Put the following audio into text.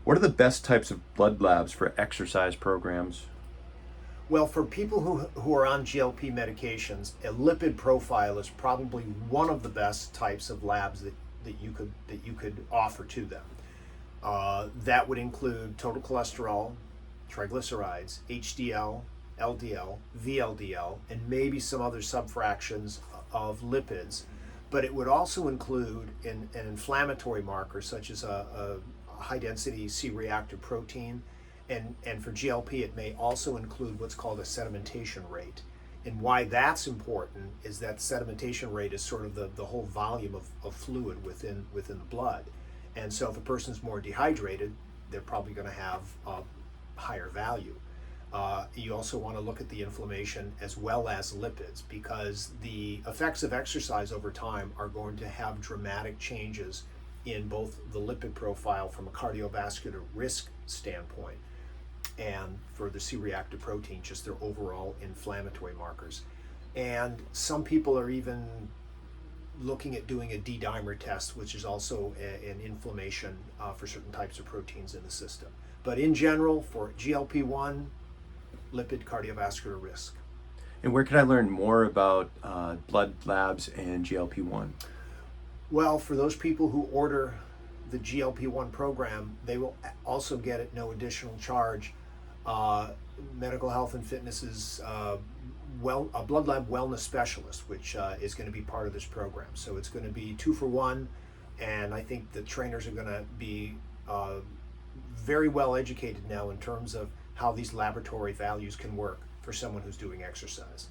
What are the best types of blood labs for exercise programs? Well, for people who are on GLP medications, a lipid profile is probably one of the best types of labs that you could offer to them. That would include total cholesterol, triglycerides, HDL, LDL, VLDL, and maybe some other subfractions of lipids. But it would also include an inflammatory marker such as a high density C reactive protein. And for GLP, it may also include what's called a sedimentation rate. And why that's important is that sedimentation rate is sort of the whole volume of fluid within the blood. And so if a person's more dehydrated, they're probably going to have a higher value. You also want to look at the inflammation as well as lipids, because the effects of exercise over time are going to have dramatic changes in both the lipid profile from a cardiovascular risk standpoint and for the C-reactive protein, just their overall inflammatory markers. And some people are even looking at doing a D-dimer test, which is also an inflammation for certain types of proteins in the system. But in general, for GLP-1, lipid cardiovascular risk. And where can I learn more about blood labs and GLP-1? Well, for those people who order the GLP-1 program, they will also get at no additional charge Medical Health and Fitness's a blood lab wellness specialist, which is going to be part of this program. So it's going to be 2 for 1, and I think the trainers are going to be very well educated now in terms of how these laboratory values can work for someone who's doing exercise.